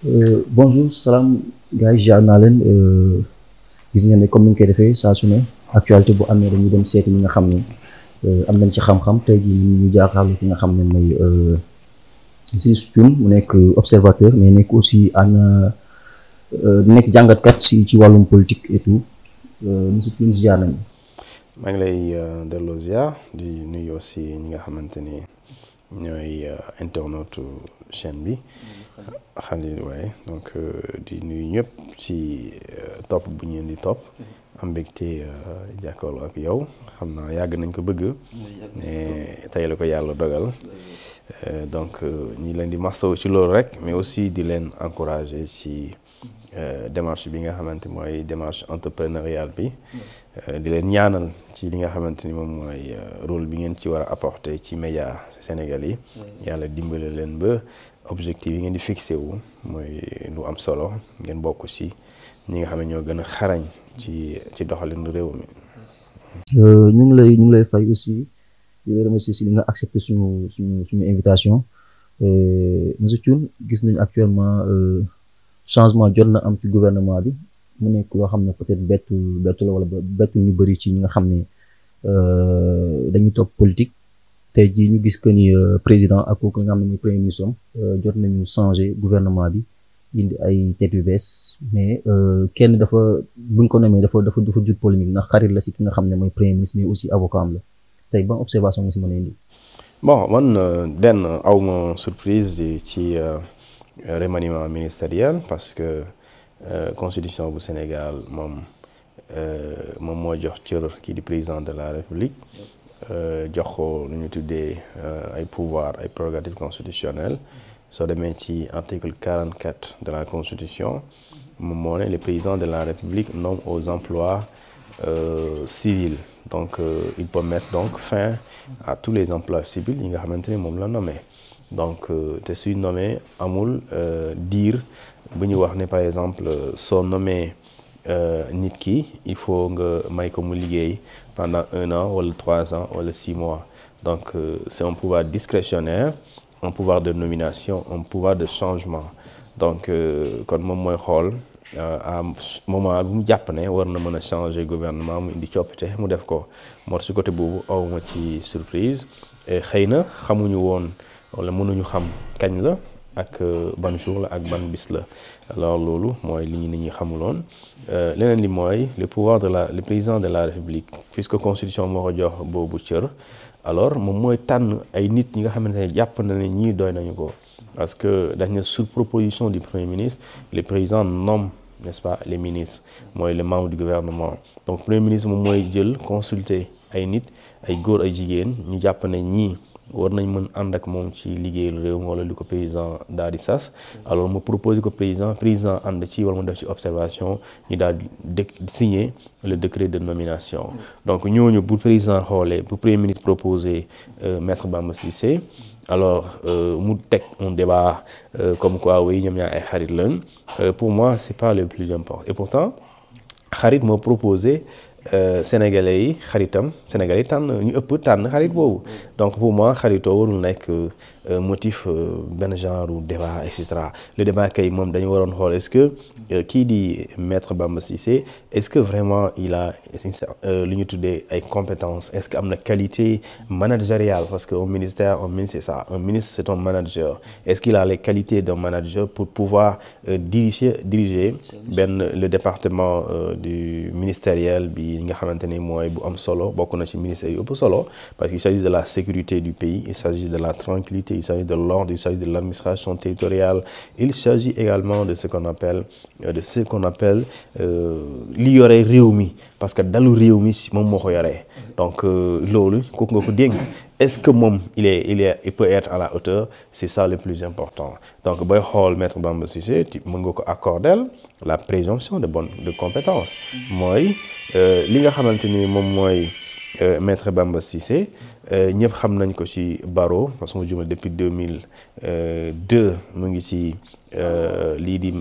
Bonjour salaam gars yi jaar naa leen gis ngeen ne comme ni ñu koy defee saa su ne actualité bu amee dañuy dem seeti ñi nga xam ne am nañ ci xam-xam tey jii ñu jàkkaarloo ki nga xam ne mooy Ziz Thioune mu nekk observateur mais nekk aussi nekk jàngatkat ci wàllum politique et tout monsieur Thioune jaar nañu. maa ngi lay delloo ziar di nuyu aussi ñi nga xamante ni ñooy internaute chaîne bi Khalil waaye donc di nuyu ñëpp ci topp bu ñu leen di topp am mbégte jàkkaarloo ak yow xam naa yàgg nañ ko bëgg mais tey la ko yàlla dogal donc ñi leen di mastaw ci loolu rek mais aussi di leen encourager ci démarche bi nga xamante mooy démarche entrepreneuriale bi di leen ñaanal ci li nga xamante ni moom mooy rôle bi ngeen ci war a apporter ci média Sénégal yi yàlla dimbale leen ba objectif yi ngeen di fixé wu mooy lu am solo ngeen bokk ci ñi nga xam ne ñoo gën a xarañ ci doxalin réew mi. ñu ngi lay fay aussi di la remercier si li nga accepté suñu invitation monsieur Thioune gis nañu actuellement changement jot na am ci gouvernement bi mu nekk loo xam ne peut-être bettu la wala bettu ñu bëri ci ñi nga xam ne dañuy topp politique tey jii ñu gis que ni président ak kooku nga xam ne muy premier ministre jot nañu changer gouvernement bi indi ay tête yu bees mais kenn dafa buñ ko nommé dafa jur polémique ndax xarit la si ki nga xam ne mooy premier ministre mais aussi avocat am la tey ban observation nga si mën a indi. bon man benn awma surprise ci remaniement ministériel parce que constitution bu Sénégal moom moo jox cër kii di président de la République jox ko lu ñu tuddee ay pouvoir ay prérogatives constitutionnelles soo demee ci article 44 de la constitution moom moo ne le président de la République nomme aux emplois civils donc il peut mettre donc fin à tous les emplois civils yi nga xamante ni moom la nommé donc te suy nommé amul diir bu ñu wax ne par exemple soo nommé nit ki il faut nga may ko mu liggéey pendant 1 an wala 3 ans wala 6 mois donc c'est un pouvoir discrétionnaire un pouvoir de nomination un pouvoir de changement donc kon moom mooy xool à moment bu mu jàpp ne war na mën a changer gouvernement mu indi coppite mu def ko moo ci côté boobu awma ci surprise xëy na xamuñu woon wala mënuñu xam kañ la ak ban jour la ak ban bis la alors loolu mooy li ñu nit ñi xamuloon leneen li mooy le président de la République puisque constitution moo ko jox boobu cër alors moom mooy tànn ay nit ñi nga xamante ne jàpp na ne ñii doy nañu ko parce que dañ ne sur proposition du premier ministre le président nomme n'est-ce pas les ministres mooy les membres du gouvernement donc premier ministre moom mooy jël consulter ay nit ay góor ay jigéen ñu jàpp ne ñii war nañ mën ànd ak moom ci liggéeyal réew mi wala li ko président daal di sas alors mu proposé ko président ànd ci wala mu def ci observation ñu daal di signer le décret de nomination donc ñooñu bu président xoolee bu premier ministre proposé maître Bamba Cissé alors mu teg un débat comme quoi oui ñoom ñaar ay xarit lañ pour moi c'est pas le plus important et pourtant xarit moo proposé Sénégalais yi xaritam Sénégalais yi tànn ñu ëpp tànn xarit boobu donc pour moi xaritoo warul nekk motif benn genre débat et cetera le débat kay moom dañu waroon xool est-ce que kii di maître Bamba Cissé est-ce que vraiment il a lu ñu tuddee ay compétences est-ce que am na qualité managériale parce que un ministre c'est ça un ministre c'est un manager est-ce qu'il a les qualités d'un manager pour pouvoir diriger le département du ministériel bi li nga xamante ni mooy bu am solo bokk na ci ministère yu ëpp solo parce qu'il s'agit de la sécurité du pays il s'agit de la tranquillité il s'agit de l'ordre il s'agit de l'administration territoriale il s'agit également de ce qu'on appelle li yore réew mi parce que dalu réew mi moom moo ko yoree donc loolu kooku nga ko dénk est-ce que moom il peut être à la hauteur c'est ça le plus important donc booy xool maître Bamba Cissé mën nga ko accorder la présomption de compétence mooy li nga xamante ni moom mooy maître Bamba Cissé ñëpp xam nañ ko ci barreau parce que mu juma depuis 2002 mu ngi ci lii di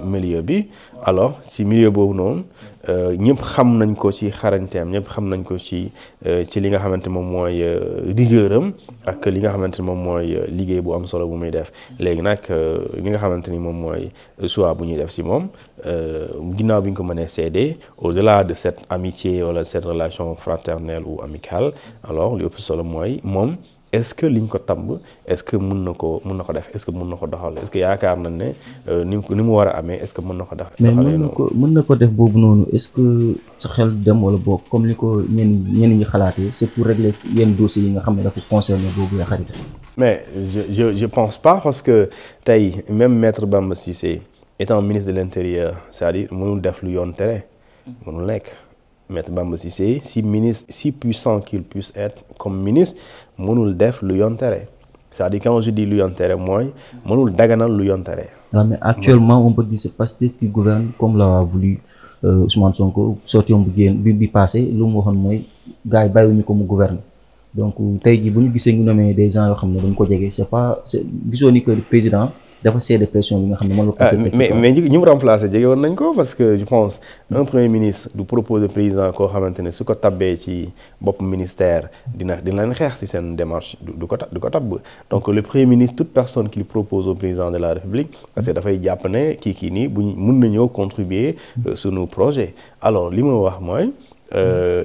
milieu bi. Alors ci milieu boobu noonu ñëpp xam nañ ko ci xarañteem ñëpp xam nañ ko ci li nga xamante moom mooy rigueuram ak li nga xamante ni moom mooy liggéey bu am solo bu muy def. léegi nag li nga xamante ni moom mooy choix bu ñuy def ci moom ginnaaw bi ñu ko mënee seede au-delà de cette amitié wala cette relation fraternelle ou amicale alors li ëpp solo mooy moom est-ce que liñ ko tàmb est-ce que mun na ko def est-ce que mun na ko doxal est-ce que yaakaar nañ ne ni mu war a amee est-ce que mun na ko def. mais mën na ko def boobu noonu est-ce que sa xel dem wala boog comme ni ko ñenn ñi xalaatee c'est pour régler yenn dossiers yi nga xam ne dafa concerner boobu la xarit. mais je pense pas parce que tey même Maître Bamba Cissé étant ministre de l'Intérieur c'est-à-dire mënul def lu yoon tere mënul nekk. Maître Bamba Cissé si puissant qu'il puisse être comme ministre mënul def lu yoon tere c'est-à-dire quand je dis lu yoon tere mooy mënul daganal lu yoon tere. Non, mais actuellement on peut dire c'est Pastef qui gouverne comme l'a voulu Ousmane Sonko sorti bi passé lu mu waxoon mooy gars yi bàyyiwuñu ko mu gouverne donc tey jii bu ñu gisee ñu nommé des gens yoo xam ne dañ ko jege c'est gisoo ni que le président dafa cédé pression bi nga xam ne moom la. mais ñi mu remplacé jege woon nañ ko parce que je pense un premier ministre du proposer président koo xamante ne su ko tabbee ci bopp ministère dina leen xeex ci seen démarche du ko tabb donc le premier ministre toute personne qui propose au président de la République parce que dafay jàpp ne kii nii bu mun na ñëw contribuer sur nos projets alors li ma wax mooy.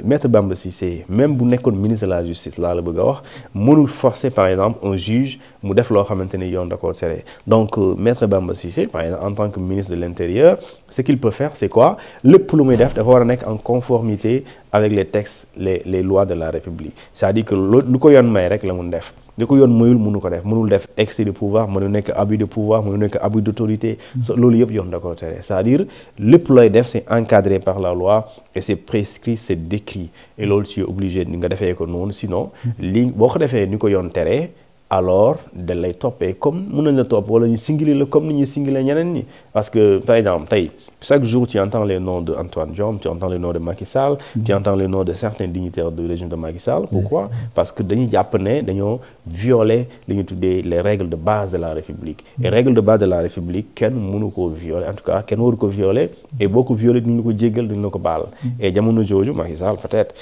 Maître Bamba Cissé même bu nekkoon ministre de la justice laa la bëgg a wax mënul forcer par exemple un juge mu def loo xamante ni yoon da koo tere donc Maître Bamba Cissé par exemple en tant que ministre de l'Intérieur ce qu'il peut faire c'est quoi lépp lu muy def dafa war a nekk en conformité avec les textes les lois de la République c'est-à-dire que lu ko yoon may rek la mun def li ko yoon mayul mënul def excès de pouvoir mënu nekk abus de pouvoir mënu nekk abus d'autorité loolu yëpp yoon da koo tere c'est-à-dire lépp looy def c'est encadré par la loi et c'est prescrit c'est décrit et loolu tu es obligé nga defee ko noonu sinon li boo ko defee ni ko yoon teree alors da lay toppee comme mën nañ la topp wala ñu singili la comme ni ñuy singile ñeneen ñi parce que par exemple tey chaque jour tu entends les noms de Antoine Diome tu entends les noms de Macky Sall tu entends les noms de certains dignitaires du régime de Macky Sall pourquoi parce que dañuy jàpp ne dañoo violer li ñu tuddee les règles de base de la République et règles de base de la République kenn mënu koo violer en tout cas kenn waru ko violer et boo ko violer duñu la ko jéggal duñu la ko baal et jamono jooju Macky Sall peut-être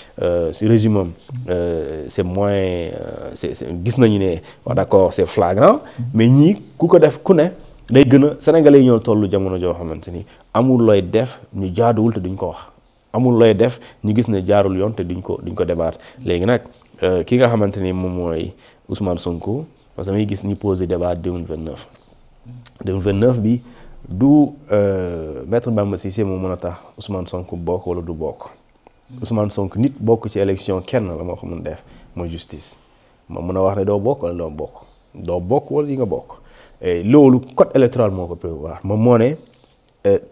si régime am c'est moins c'est gis nañu ne waaw d'accord c'est flagrant mais ñii ku ko def ku ne day gën a sénégalais yi ñoo tollu jamono joo xamante ni amul looy def ñu jaaduwul te duñ ko wax amul looy def ñu gis ne jaarul yoon te duñ ko débat léegi nag ki nga xamante ni moom mooy Ousmane Sonko parce que damay gis ñu posé débat 2029 bi du Maître Bamba Cissé moo mën a tax Ousmane Sonko bokk wala du bokk Ousmane Sonko nit bokk ci élection kenn la moo ko mën def mooy justice ma mën a wax ne doo bokk wala doo bokk wala yi nga bokk loolu code électoral moo ko prévoir moom moo ne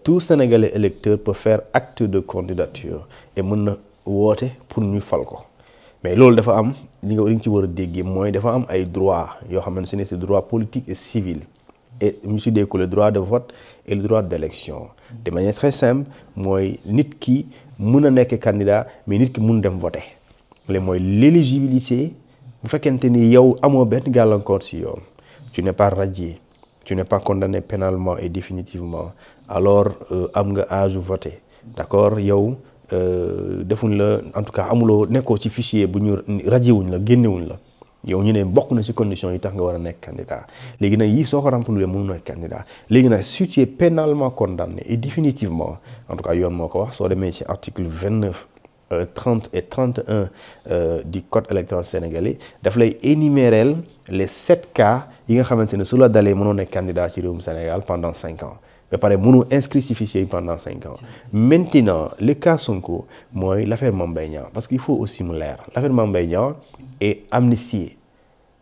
tout Sénégalais électeur peut faire acte de candidature et mën na woote pour ñu fal ko mais loolu dafa am li nga ci war a déggee mooy dafa am ay droits yoo xamante ne c'est droit politique et civil et ñu tuddee ko le droit de vote et le droit d'élection de manière très simple mooy nit ki mën a nekk candidat mais nit ki mun dem voter léegi mooy l'éligibilité bu fekkente ni yow amoo benn gàllankoor ci yoon tu n'es pas radié tu n'es pas condamné pénalement et définitivement alors am nga âge voter d'accord yow defuñ la en tout cas amuloo nekkoo ci fichier bu ñu radié wuñ la génnewuñ la yow ñu ne bokk na ci conditions yi tax nga war a nekk candidat léegi nag yii soo ko remplir mënu nekk candidat léegi nag si tu es pénalement condamné et définitivement en tout cas yoon moo ko wax soo demee ci article 29 30 et 31 du code électoral sénégalais daf lay énumérer les 7 cas yi nga xamante ne su la dalee mënoo nekk candidat ci réewum Sénégal pendant 5 ans ba pare mënoo inscrit ci fichier yi pendant 5 ans maintenant le cas Sonko mooy l'affaire Mame Mbaye Niang parce qu'il faut aussi mu leer l'affaire Mame Mbaye Niang est amnistiée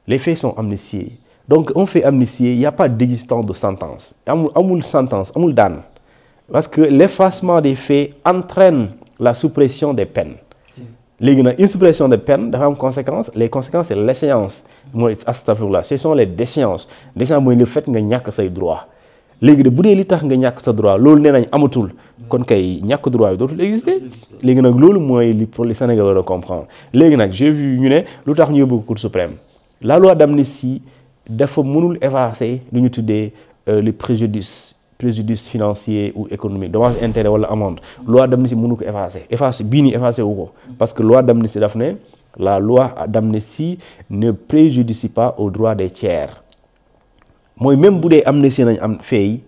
les faits sont amnistiés donc on fait amnistier il y a pas d'existence de sentence amul sentence amul daan parce que l'effacement des faits entraîne la suppression des peines léegi nag une suppression de peine dafa am conséquence les conséquences c'est l'échéance mooy astafurlah ce sont les déchéances mooy le fait nga ñàkk say droit léegi de bu dee li tax nga ñàkk sa droit loolu nee nañ amatul kon kay ñàkk droit yi dootul exister léegi nag loolu mooy li pour les Sénégalais war a comprendre léegi nag j'ai vu ñu ne lu tax ñu yóbbu Cour suprême la loi d'amnistie dafa mënul effacer lu ñu tuddee les préjudice financier ou économique dommage intérêt wala amende loi d'amnistie mënu ko effacer bii nii effacer wu ko parce que loi d'amnistie daf ne la loi d'amnistie ne préjudicie pas aux droits des tiers mooy même bu dee amnistie nañ am fay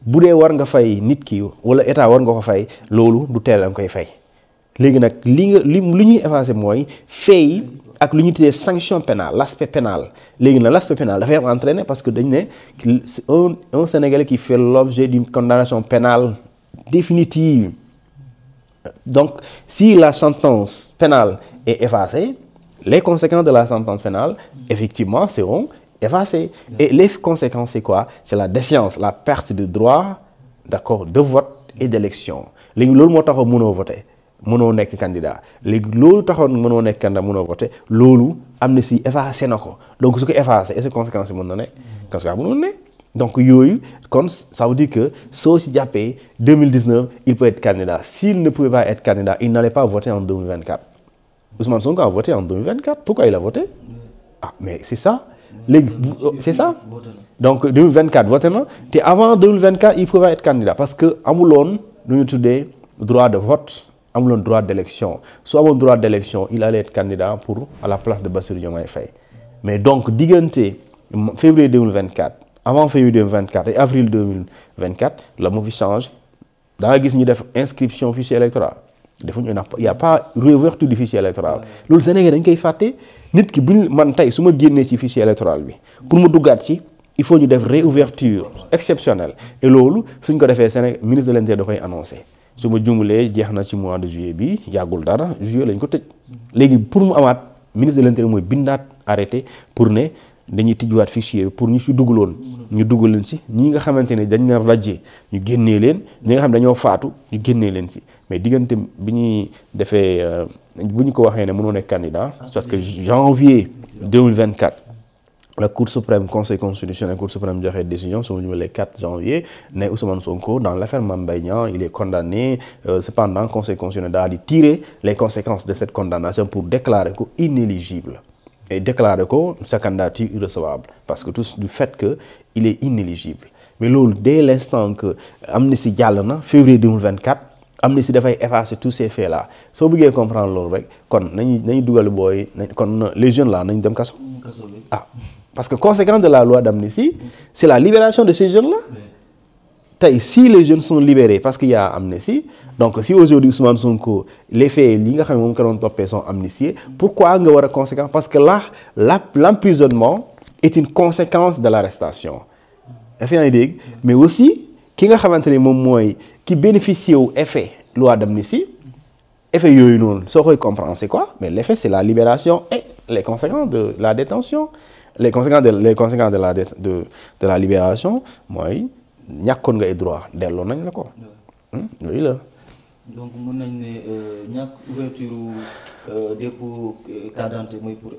bu dee war nga fay nit ki wala état war nga ko fay loolu du tere da nga koy fay léegi nag li ñuy effacer mooy fay ak lu ñu tuddee sanction pénale l'aspect pénal léegi nag l'aspect pénal dafay am entraîné parce que dañ ne un Sénégalais qui fait l'objet d'une condamnation pénale définitive donc si la sentence pénale est effacée les conséquences de la sentence pénale effectivement seront effacées et les conséquences c'est quoi c'est la déchéance la perte de droit d'accord de vote et d'élection léegi loolu moo taxoon mënoo voter mënoo nekk candidat léegi loolu taxoon mënoo nekk candidat mënoo voter loolu amnistie effacé na ko donc su ko effacé et ses conséquences yi mën na ne conséquences mënoon ne donc yooyu kon ça veut dire que soo si jàppee 2019 il peut être candidat s'il ne pouvait pas être candidat il n'allait pas voter en 2024 Ousmane Sonko a voté en 2024 pourquoi il a voté ah mais c'est ça léegi c'est ça donc 2024 voté na te avant 2024 il pouvait être candidat parce que amuloon lu ñu tuddee droit de vote amuloon droit d'élection su amoon droit d'élection il allait être candidat pour à la place de Bassirou Diomaye Faye mais donc diggante février 2024 avant février 2024 et avril 2024 la moo fi change da nga gis ñu def inscription fichier électoral defuñu il y a pas réouverture du fichier électoral loolu Sénégal dañ koy fàtte nit ki buñ man tey su ma génnee ci fichier électoral bi pour mu duggaat ci il faut ñu def réouverture exceptionnelle et loolu suñ ko defee Sénégal ministre de l'Intérieur da koy annoncé su ma jumlee jeex na ci mois de juillet bi yàggul dara juillet lañ ko tëj léegi pour mu amaat ministre de l'Intérieur mooy bindaat arrêté pour ne dañuy tijjuwaat fichier bi pour ñu ci dugaloon ñu dugal leen ci ñi nga xamante ne dañ leen rajee ñu génnee leen ñi nga xam ne dañoo faatu ñu génnee leen ci mais diggante bi ñuy defee bu ñu ko waxee ne mënoo nekk candidat parce que janvier 2024 la Cour suprême Conseil constitutionnel Cour suprême joxe décision su ma jumlee le 4 janvier ne Ousmane Sonko dans l'affaire Mame Mbaye Niang il est condamné cependant Conseil constitutionnel daal di tirer les conséquences de cette condamnation pour déclarer ko inéligible et déclarer ko sa candidature irrecevable parce que tout du fait que il est inéligible mais loolu dès l'instant que amnistie jàll na février 2024 amnistie dafay effacer tous ces faits là soo bëggee comprendre loolu rek kon nañu dugal booy kon les jeunes là nañu dem kaso ah parce que conséquence de la loi d'amnistie c'est la libération de ces jeunes là tey si les jeunes sont libérés parce qu'il y a amnistie donc si aujourd'hui Ousmane Sonko les faits li nga xam ne moom ko doon toppee sont amnistiés pourquoi nga war a conséquence parce que là l'emprisonnement est une conséquence de l'arrestation est-ce que yaa ngi dégg mais aussi ki nga xamante ne moom mooy ki bénéficier wu effet loi d'amnistie effet yooyu noonu soo koy comprendre c'est quoi mais l'effet c'est la libération et les conséquences de la détention les conséquences de la libération mooy ñàkkoon nga ay droit delloo nañ la ko yooyu la donc mën nañ ne ñàkk ouverture dépôt carte d'identité mooy pour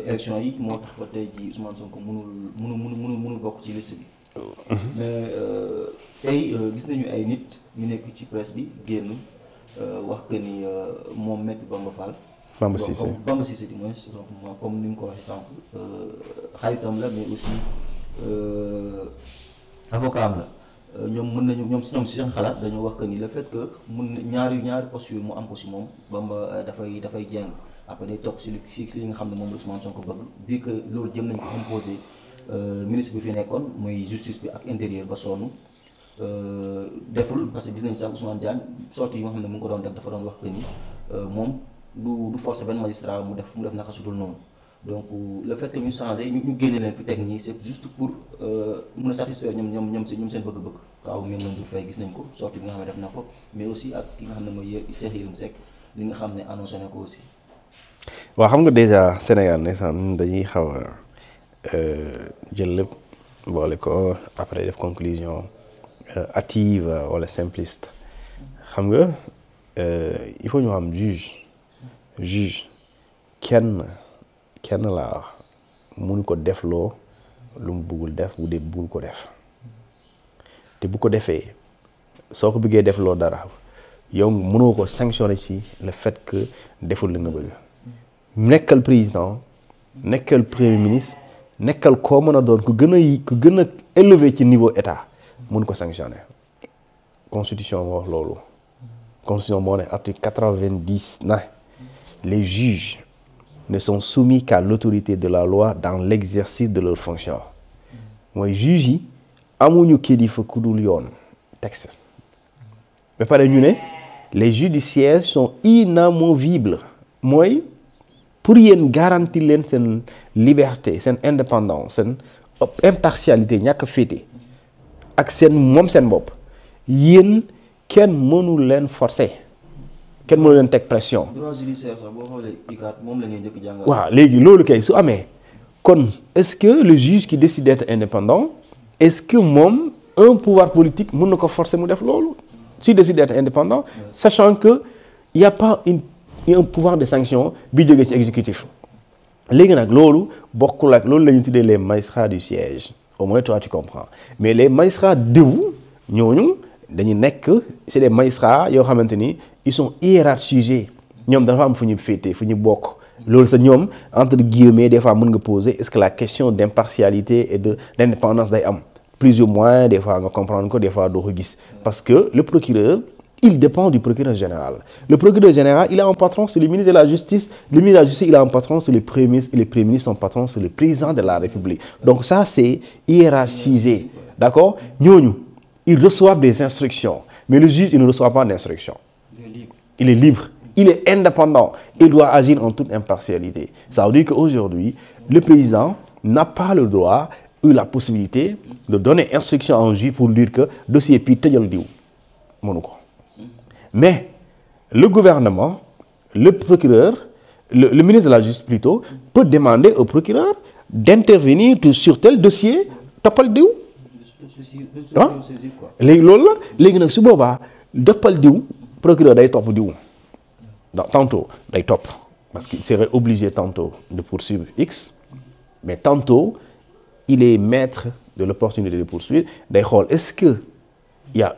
élection yi moo tax ba tey ji Ousmane Sonko mënul bokk ci liste bi mais tey gis nañu ay nit ñu nekk ci presse bi génn wax que ni moom Maître Bamba Fall Bamba Cissé du moins donc moi comme ni mu ko waxee sànq xaritam la mais aussi avocat am la ñoom mën nañu ñoom si seen xalaat dañoo wax que ni le fait que ñaari posture mu am ko si moom Bamba dafay jeng après day topp si li nga xam ne moom la Ousmane Sonko bëgg vu que loolu jëm nañ ko imposer ministre bi fi nekkoon muy justice bi ak intérieur ba sonn deful parce que gis nañ sax Ousmane Diagne sortie yi nga xam ne mu ngi ko doon def dafa doon wax que ni moom du forcer benn magistrat mu def naka su dul noonu donc le fait que ñu changé ñu génne leen fi teg ñii c'est juste pour mën a satisfaire ñoom seen bëgg-bëgg kaaw même Ndour Faye gis nañ ko sortie bi nga xam ne def na ko mais aussi ak ki nga xam ne mooy Cheikh Yérim Seck li nga xam ne annoncé na ko aussi. waaw xam nga déjà Sénégal ndeysaan dañuy xaw a jël lépp boole ko après def conclusion hâtive wala simpliste xam nga il faut ñu xam juge kenn laa wax mun ko defloo lu mu bëggul def bu dee bëggul ko def te bu ko defee soo ko bëggee def loo dara yow mënoo ko sanctionner ci le fait que deful li nga bëgg nekkal président nekkal premier ministre nekkal koo mën a doon ku gën a élevé ci niveau état mun ko sanctionner constitution moo wax loolu constitution moo ne article 90 na les juges ne sont soumis qu'à l'autorité de la loi dans l'exercice de leurs fonctions mooy juges yi amuñu kilifa ku dul yoon texte ba pare ñu ne les juges du siège sont inamovibles mooy pour yéen garantir leen seen liberté seen indépendance seen impartialité ñàkk féete ak seen moom seen bopp yéen kenn mënu leen forcer kenn mënu leen teg pression. droit judiciaire sax boo xoolee ICAT moom la ñuy njëkk jàngal. waaw léegi loolu kay su amee kon est-ce que le juge qui décide d'être indépendant est-ce que moom un pouvoir politique mën na ko forcer mu def loolu s'il décide d'être indépendant sachant que il y a pas un pouvoir de sanction bi jógee ci exécutif léegi nag loolu bokkul ak loolu la ñu tuddee les magistrats du siège au moins toi tu comprends mais les magistrats debout ñooñu dañu nekk c'est des magistrats yoo xamante ni ils sont hiérarchisés ñoom dafa am fu ñu féete fu ñu bokk loolu sa ñoom entre guillemets des fois mën nga poser est-ce que la question d'impartialité et d'indépendance day am plus ou moins des fois nga comprendre ko des fois doo ko gis parce que le procureur il dépend du procureur général. Le procureur général, il a un patron sur le ministre de la Justice. Le ministre de la Justice, il a un patron sur le Premier ministre. Et le Premier ministre, son patron sur le président de la République. Donc ça, c'est hiérarchisé. D'accord? Ñooñu, ils reçoivent des instructions. Mais le juge, il ne reçoit pas d'instructions. Il est libre. Il est indépendant. Il doit agir en toute impartialité. Ça veut dire qu'aujourd'hui, le président n'a pas le droit ou la possibilité de donner instruction à un juge pour dire que dossier pi tëjal diw mënu ko. Mais le gouvernement, le procureur, le ministre de la Justice plutôt, peut demander au procureur d'intervenir sur tel dossier toppal diw. ah léegi loolu la léegi nag su boobaa toppal diw procureur day topp diw. Tantôt day topp parce qu'il serait obligé tantôt de poursuivre X, mais tantôt il est maître de l'opportunité de poursuivre day xool est-ce que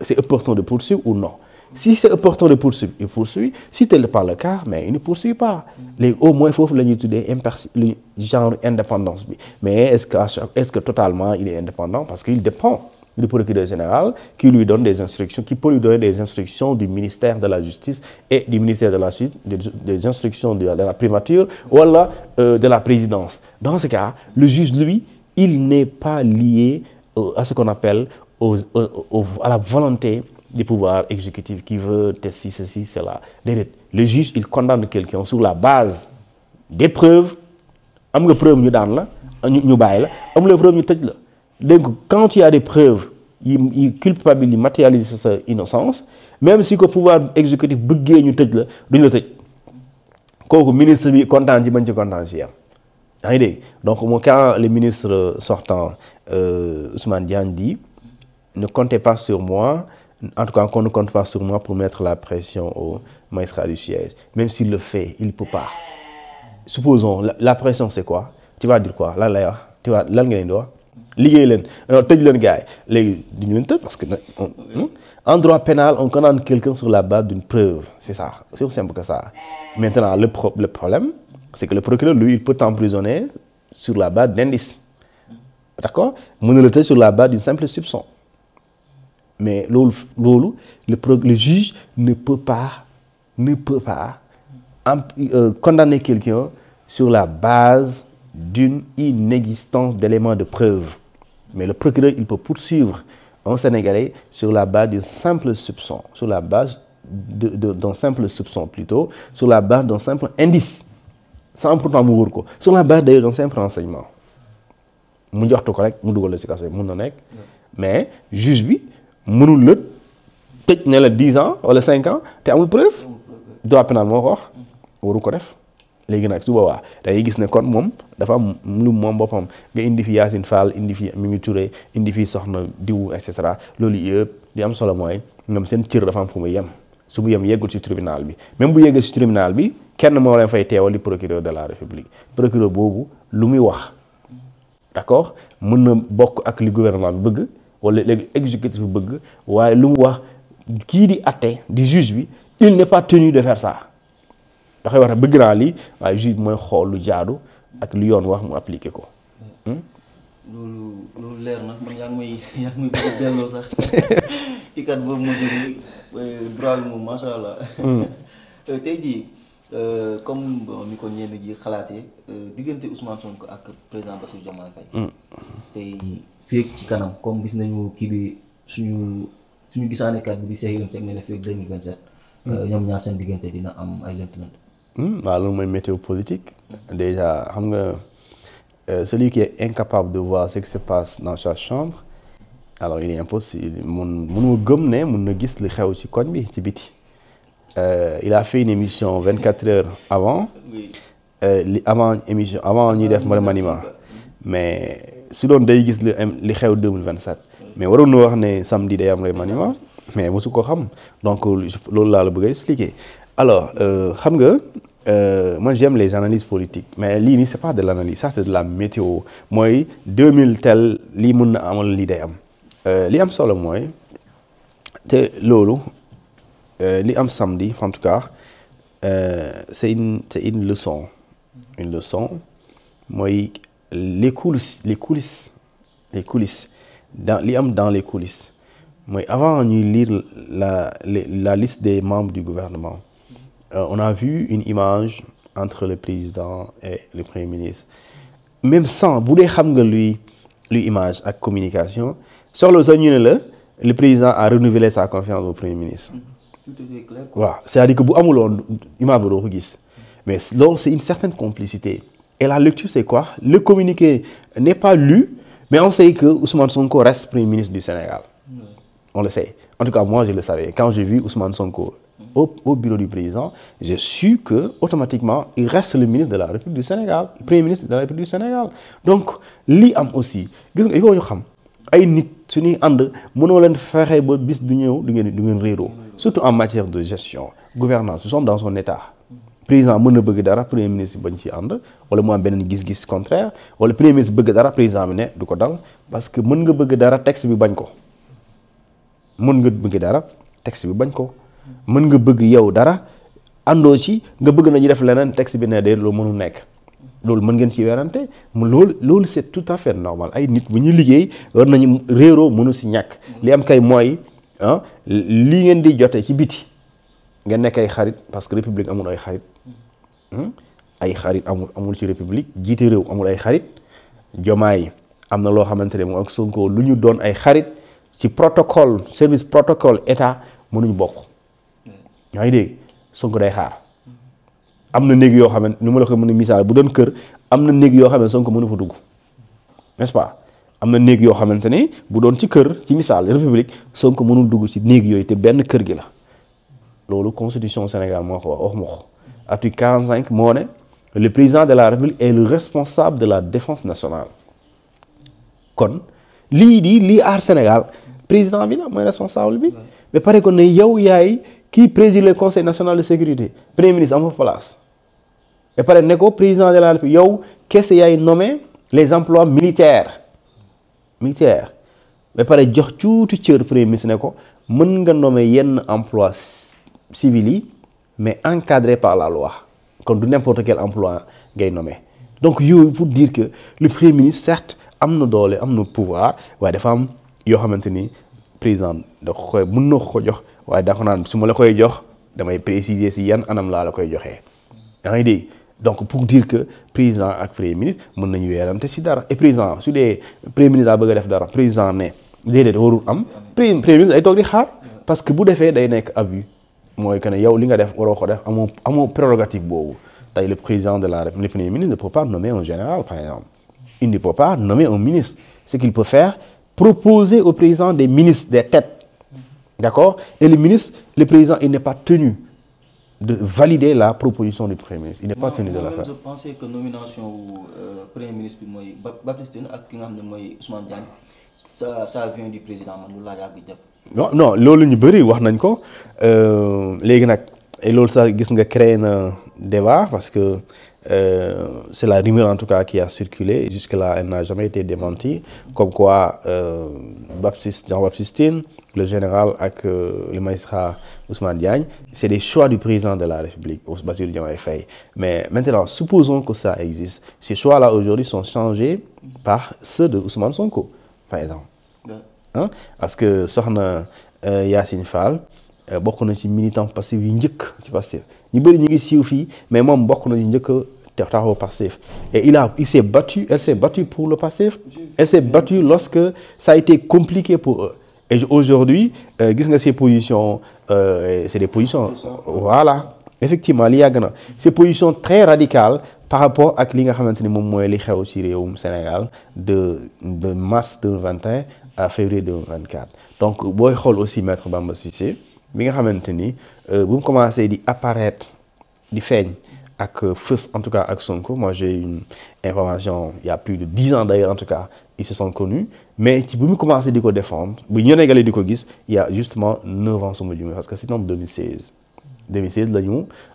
c'est opportun de poursuivre ou non. Si c'est opportun de poursuivre, il poursuit. Si tel n'est pas le cas, mais il ne poursuit pas. Au moins, il faut le genre indépendance. Mais est-ce que totalement il est indépendant? Parce qu'il dépend du procureur général qui lui donne des instructions, qui peut lui donner des instructions du ministère de la Justice et du ministère de la Justice, des instructions de la primature ou alors, de la présidence. Dans ce cas, le juge, lui, il n'est pas lié à ce qu'on appelle à la volonté du pouvoir exécutif qui veut tester ceci, cela. Le juge, il condamne quelqu'un sur la base des preuves. Am nga preuve ñu daan la ñu bàyyi la am la preuve ñu tëj la. Donc quand il y a des preuves yi culpabilisent, matérialisent sa innocence, même si le pouvoir exécutif bëggee ñu tëj la duñ la tëj kooku ministre bi kontaan ci bañ ci kontaan ci yam. Yaa ngi dégg donc quand le ministre sortant Ousmane Diagne dit ne comptez pas sur moi. En tout cas, qu'on ne compte pas sur moi pour mettre la pression au magistrat du siège. Même s'il le fait, il ne peut pas. Supposons, la pression c'est quoi? Tu vas dire quoi? Tu vas lan nga leen di wax liggéey leen tëj leen gars yi léegi duñu leen tëj parce que en droit pénal on condamne quelqu'un sur la base d'une preuve. C'est ça, c'est aussi simple que ça. Maintenant, le problème, c'est que le procureur, lui, il peut t'emprisonner sur la base d'indices. D'accord? Mën na la tëj sur la base d'une simple soupçon. Mais le juge ne peut pas condamner quelqu'un sur la base d'une inexistence d'éléments de preuve. Mais le procureur, il peut poursuivre un Sénégalais sur la base d'un simple soupçon, sur la base d'un simple soupçon plutôt, sur la base d'un simple indice, sans pourtant mourir quoi. Sur la base d'un simple renseignement. Mu jox ko rek mu dugal la ci kaso mën na nekk. Mais juge bi mënul la tëj ne la 10 ans wala 5 ans te amul preuve droit pénal moo ko wax waru ko def léegi nag su boobaa day gis ne kon moom dafa am lu moom boppam nga indi fi Yacine Fall indi fi Mimi Touré indi fi soxna diw et cetera loolu yëpp li am solo mooy ñoom seen cër dafa am fu mu yem su mu yem yeggul ci tribunal bi même bu yeggee ci tribunal bi kenn moo leen fay teewal di procureur de la République procureur boobu lu muy wax d'accord mën na bokk ak li gouvernement bi bëgg wala léegi exécutif bi bëgg waaye lu mu wax kii di atte di juge bi il n'est pas tenu de faire ça dafay wax ne bëgg naa lii waaye juge bi mooy xool lu jaadu ak lu yoon wax mu appliquer ko. loolu leer na man yaa ngi may bëgg a delloo sax ci kat boobu ma jógee droit bi moom macha allah. tey jii comme ni ko ñenn ji xalaatee diggante Ousmane Sonko ak président Bassirou Diomaye Faye. tey fii ci kanam comme gis nañu kii bi suñu gisaanekat bi di Cheikh Yérim Seck ne fii 2027. ñoom ñaar seen diggante dina am ay lënt-lënt. waaw loolu mooy météo politique. déjà xam nga. Celui qui est incapable de voir ce qui se passe dans sa chambre alors il est impossible mënoo gëm ne mën na gis li xew ci koñ bi ci biti. Il a fait une émission 24 heures avant avant ñuy def remaniement mais su doon day gis li xew 2027 mais waroon na wax ne samedi day am remaniement mais mosu ko xam donc loolu laa la bëgg a expliquer alors xam nga. Moi j'aime les analyses politiques mais lii nii c'est pas de l'analyse ça c'est de la météo mooy 2000 tel lii mën na amal lii day am li am solo mooy te loolu li am samedi en tout cas c'est une leçon mooy les coulisses dans li am dans les coulisses mooy avant ñuy lire la liste des membres du gouvernement. On a vu une image entre le président et le premier ministre même sans bu dee xam nga luy image ak communication soxla sax ñu ne la le président a renouvelé sa confiance au premier ministre. Tout est clair. waaw c'est-à-dire que bu amuloon image ba doo ko gis mais loolu c'est une certaine complicité et la lecture c'est quoi le communiqué n'est pas lu mais on sait que Ousmane Sonko reste premier ministre du Sénégal. On le sait en tout cas moi je le savais quand j'ai vu Ousmane Sonko. Au bureau du président j'ai su que automatiquement il reste le ministre de la République du Sénégal le premier ministre de la République du Sénégal donc lii am aussi gis nga il faut ñu xam ay nit suñuy ànd mënoo leen fexe ba bis du ñëw du ngeen réeroo surtout en matière de gestion gouvernance nous sommes dans son état président mën na bëgg dara premier ministre bañ ci ànd wala mu am beneen gis-gis contraire wala premier ministre bëgg dara président bi ne du ko dal parce que mën nga bëgg dara texte bi bañ ko mën nga bëgg yow dara àndoo ci nga bëgg nañu def leneen texte bi ne de loolu mënul nekk loolu mën ngeen ci werante loolu c'est tout à fait normal ay nit bu ñu liggéey war nañu réeroo mënu si ñàkk li am kay mooy lii ngeen di jote ci biti ngeen nekk ay xarit parce que république amul ay xarit amul ci république jiite réew amul ay xarit Diomaye am na loo xamante ne moom ak Sonko lu ñu doon ay xarit ci protocole service protocole état mënuñu bokk. yaa ngi dégg Sonko day xaar am na néeg yoo xamante ni ma la ko mën a misaal bu doon kër am na néeg yoo xam ne Sonko mënu fa dugg n'est-ce pas am na néeg yoo xamante ne bu doon ci kër ci misaal république Sonko mënul dugg ci néeg yooyu te benn kër gi la loolu constitution Sénégal moo ko wax ma ko article 45 moo ne le président de la République est le responsable de la défense nationale kon lii aar Sénégal président bi la mooy responsable bi mais pare ko ne yow yaay kii préside le conseil national de sécurité premier ministre am fa place et pare ne ko président de la République yow kese yaay nommé les emplois militaires mais pare jox tuuti cër premier ministre ne ko mën nga nommer yenn emploi civils yi mais encadré par la loi kon du n'importe quel emploi ngay nommer donc yooyu pour dire que le premier ministre certes am na doole am na pouvoir waaye dafa am yoo xamante ni président da koy mën na ko jox waaye da ko naan su ma la koy jox damay préciser si yan anam laa la koy joxee yaa ngi dégg donc pour dire que président ak premier ministre mën nañu weerante si dara et président su dee premier ministre daa bëgg a def dara président ne déedéet warul am premier ministre ay toog di xaar parce que bu defee day nekk abus mooy que ne yow li nga def waroo ko def amoo prérogative boobu tey le président de la République le premier ministre ne peut pas nommer un général par exemple il ne peut pas nommer un ministre ce qu'il peut faire proposer au président des ministres des têtes d'accord et le président il n'est pas tenu de valider la proposition du premier ministre il n'est pas tenu de la faire. Je pensais que nomination wu premier ministre bi mooy Baptiste Tine ak ki nga xam ne mooy Ousmane Diagne ça vient du président man lu laa yàgg def. non loolu ñu bëri wax nañ ko léegi nag loolu sax gis nga créé na débat parce que c'est la rumeur en tout cas qui a circulé. Jusque-là, elle n'a jamais été démentie. Comme quoi, Jean-Baptiste Tine, le général avec le magistrat Ousmane Diagne, c'est des choix du président de la République, Bassirou Diomaye Faye. Mais maintenant, supposons que ça existe. Ces choix-là aujourd'hui sont changés par ceux de Ousmane Sonko, par exemple. Hein? Parce que soxna Yacine Fall bokk na ci militant Pastef yu njëkk ci Pastef ñu bëri ñu ngi siiw fii mais moom bokk na ci njëkk taxawu Pastef et elle s'est battue pour le Pastef. Elle s'est battue lorsque ça a été compliqué pour eux. Et aujourd'hui gis nga ces positions c'est des positions voilà effectivement li yàgg na ces positions très radicales par rapport ak li nga xamante ni moom mooy li xew ci réewum Sénégal de mars 2021 à février 2024. Donc booy xool aussi maître Bamba Cissé bi nga xamante ni bu mu commencé di apparaître di feeñ ak fës en tout cas ak Sonko. Moi j'ai une information il y a plus de 10 ans d'ailleurs en tout cas ils se sont connus mais ci bu mu commencé di ko défendre bu Sénégalais di ko gis il y a justement 9 ans sama jumé parce que c'est en 2016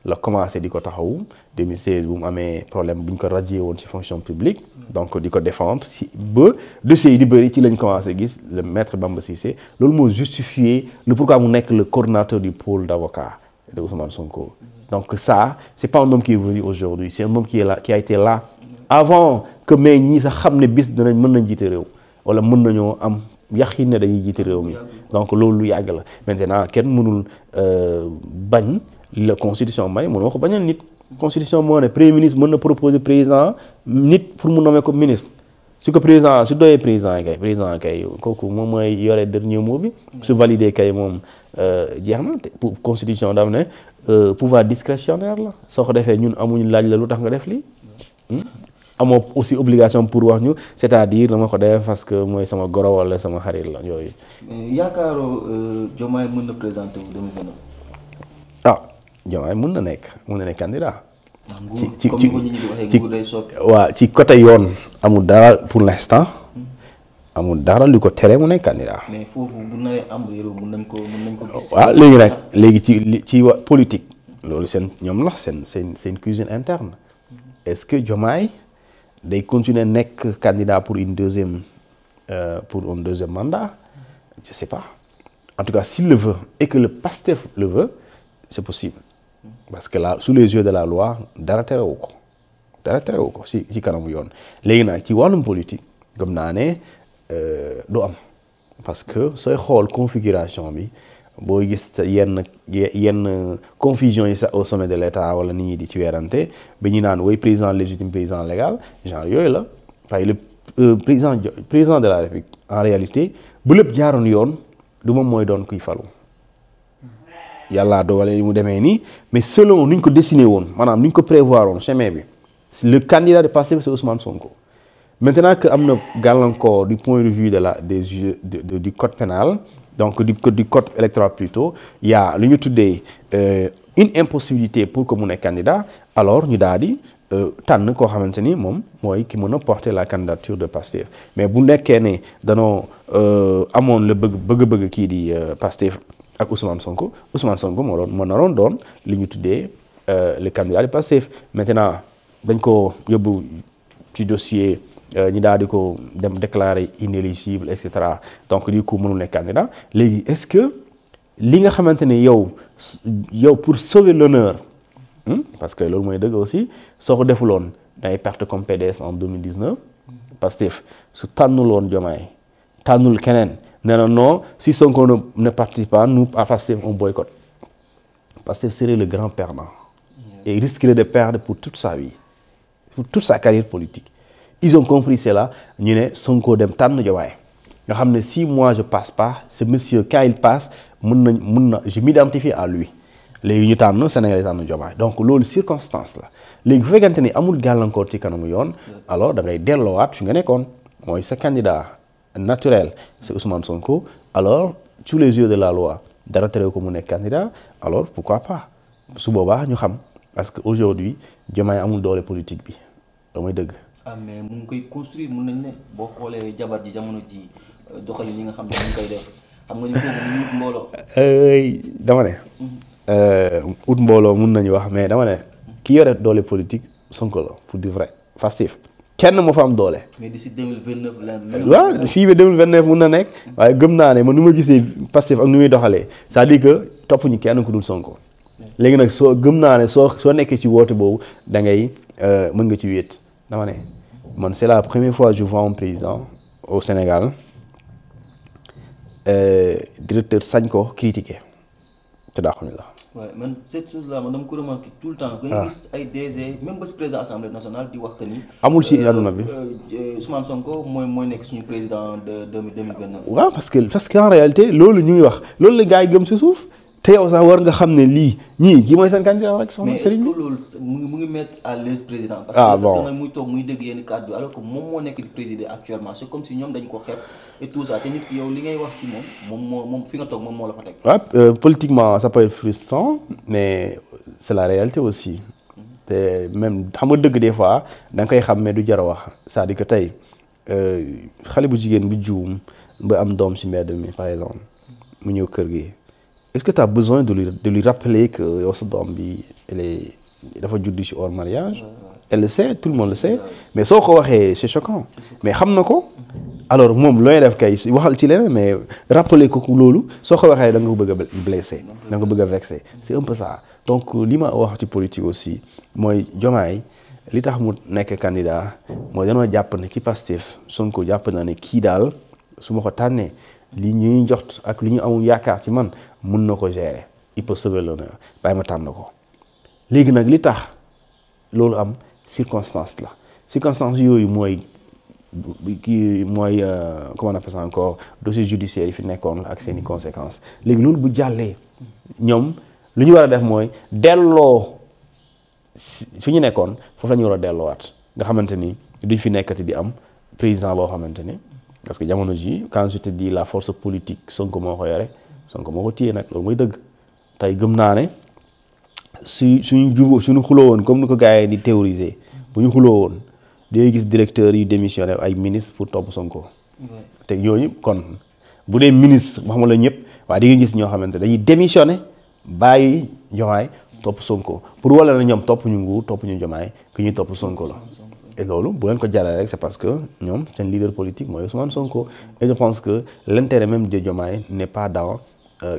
la commencé di ko taxawu 2016 bu mu amee problème bu ñu ko radié woon ci fonction publique donc di ko défendre si ba dossiers yi di bëri ci lañ commencé gis le maître Bamba Cissé loolu moo justifié le pourquoi mu nekk le coordonnateur du pôle d'avocats de Ousmane Sonko. Donc ça c'est pas un homme qui est venu aujourd'hui, c'est un homme qui est là, qui a été là avant que mais ñii sax xam ne bis danañ mën nañ jiite réew wala mën nañoo am yaqin ne dañuy jiite réew mi. Donc loolu lu yàgg la maintenant kenn mënul bañ la constitution may mënoo ko bañal nit. Constitution moo ne premier ministre mën na proposer président nit pour mu nommer comme ministre su ko président su doyee président kay kooku moom mooy yore dernier mot bi su validé kay moom jeex na te constitution daf ne pouvoir discrétionnaire la soo ko defee ñun amuñu laaj la lu tax nga def lii amoo aussi obligation pour wax ñu c'est-à-dire dama ko def parce que mooy sama goro wala sama xarit la yooyu. yaakaaroo Diomaye mën na présenter wu 2029. ah Diomaye mën na nekk candidat. ci côté yoon amul dara pour l'instant amul dara lu ko tere mu nekk candidat. mais foofu bu naree am réew mën nañ ko gis. waaw léegi ci politique loolu seen ñoom la seen cuisine interne est-ce que Diomaye day continuer nekk candidat pour un deuxième mandat je sais pas en tout cas s'il le veut et que le PASTEF le veut c'est possible. Parce que là sous les yeux de la loi dara terewu ko ci kanamu yoon léegi nag ci wàllum politique gëm naa ne du am parce que sooy xool configuration bi boo gis yenn confusion yi sax au sommet de l'État wala nit ñi di ci weerante ba ñu naan way président légitime président légal genre yooyu la waaye le président de la République en réalité bu lépp jaaroon yoon du moom mooy doon kuy falu. Yàlla doole mu demee nii mais selon ni ñu ko dessiné woon maanaam ni ñu ko prévoir woon chemin bi le candidat de Pastef c'est Ousmane Sonko. Maintenant que am na gàllankoor du point de vue du code pénal donc du code électoral plutôt il y a lu ñu tuddee une impossibilité pour que mu nekk candidat alors ñu daal di tànn koo xamante ni moom mooy ki mën a porter la candidature de Pastef mais bu nekkee ne danoo amoon la bëgg kii di Pastef ak Ousmane Sonko moo naroon doon li ñu tuddee le candidat de Pastef maintenant dañ ko yóbbu ci dossier ñi daal di ko dem déclarer inéligible et cetera donc du coup mënul nekk candidat léegi est-ce que li nga xamante ne yow pour sauver l'honneur parce que loolu mooy dëgg aussi soo ko defuloon dangay perte comme PDS en 2019 Pastef su tànnuloon Diomaye tànnul keneen nee na non si Sonko ne participe pas nous à Pastef on boycotte Pastef serait le grand perdant et il risquerait de perdre pour toute sa vie pour toute sa carrière politique. Ils ont compris cela ñu ne Sonko dem tànn Diomaye nga xam ne si moi je passe pas ce monsieur quand il passe mën na je m'identifie à lui léegi ñu tànn Sénégal tànn Diomaye donc loolu circonstance la léegi bu fekkente ni amul gàllankoor ci kanamu yoon alors da ngay delloowaat fi nga nekkoon mooy sa candidat naturel c'est Ousmane Sonko alors sous les yeux de la loi dara tere ko mu nekk candidat alors pourquoi pas su boobaa ñu xam parce que aujourd'hui Diomaye amul doole politique bi damay dëgg. ah mais mu ngi koy construire mun nañ ne boo xoolee jabar ji jamono ji doxali ñi nga xam ne ñu koy def xam nga ni kooku ñu ut mbooloo. dama ne. ut mbooloo mun nañu wax mais dama ne ki yore doole politique Sonko la pour dire vrai Pastef kenn moo fa am doole. mais d'ici 2029 la. waaw fii ba 2029 mun na nekk waaye gëm naa ne man nu ma gisee Pastef ak nu muy doxalee c'est-à-dire que topp ñu kenn ku dul Sonko. léegi nag soo gëm naa ne soo nekkee ci woote boobu da ngay mën nga ci wéet dama ne man c'est la première fois je vois un président au Sénégal directeur sañ ko critiquer te daaxuñu la. waaw man cette chose là man dama ko remarqué tout le temps. nga gis ay DG même ba si président assemblée nationale di wax que ni. amul ci àdduna bi. Ousmane Sonko mooy nekk suñu président de 2029. waaw parce que en réalité loolu ñuy wax loolu la gars yi gëm si suuf te yow sax war nga xam ne lii ñii kii mooy seen candidat rek soxna Serigne. mais est-ce que loolu mu ngi mettre à l'aise président. parce bon que da nga muy toog muy dégg yenn kàddu alors que moom moo nekk di présider actuellement c'est comme si ñoom dañ ko xeeb et tout ça te nit ki yow li ngay wax ci moom fi nga toog moom moo la fa teg. waaw politiquement ça peut être frustrant mais c'est la réalité aussi. te même xam nga dëgg des fois da nga koy xam mais du jar a wax c'est-à-dire que tey xale bu jigéen bi juum ba am doom ci mbedd mi par exemple mu ñëw kër gi. Est-ce que tu as besoin de lui rappeler que yow sa doom bi dafa juddu ci hors mariage. Elle le sait, tout le monde le sait. mais soo ko waxee c'est choquant. mais xam na ko. alors moom looy def kay waxal ci leneen mais rappeler ko loolu soo ko waxee da nga ko bëgg a blesser da nga ko bëgg a vexer c'est un peu ça. donc li ma wax ci politique aussi mooy Diomaye li tax mu nekk candidat mooy dañoo jàpp ne ci Pastef Sonko jàpp na ne kii daal su ma ko tànnee. li ñuy jox ak li ñu amul yaakaar ci man mun na ko gérer il peut sauver l'honneur bàyyi ma tànn ko léegi nag li tax loolu am circonstance la circonstance yooyu mooy comment on appelle ça encore dossier judiciaire yi fi nekkoon la ak seeni conséquences léegi loolu bu jàllee ñoom lu ñu war a def mooy delloo fi ñu nekkoon foofu la ñu war a delloowaat nga xamante ni duñ fi nekkati di am président boo xamante ni parce que jamono ji quand je te dis la force politique Sonko moo ko yore Sonko moo ko téye nag loolu mooy dëgg tey gëm naa ne suñu xuloo woon comme ni ko gars yi di théoriser bu ñu xuloo woon day gis directeur yi démissionné ay ministre pour topp Sonko. te ñooñu kon bu dee ministre waxuma la ñëpp waaye di nga gis ñoo xamante dañuy démissionné bàyyi Diomaye topp Sonko pour wala na ñoom topp ñu nguur topp ñu Diomaye ki ñuy topp Sonko la. et loolu bu leen ko jàllale rek c'est parce que ñoom seen leader politique mooy Ousmane Sonko et je pense que l'intérêt même de Diomaye n'est pas dans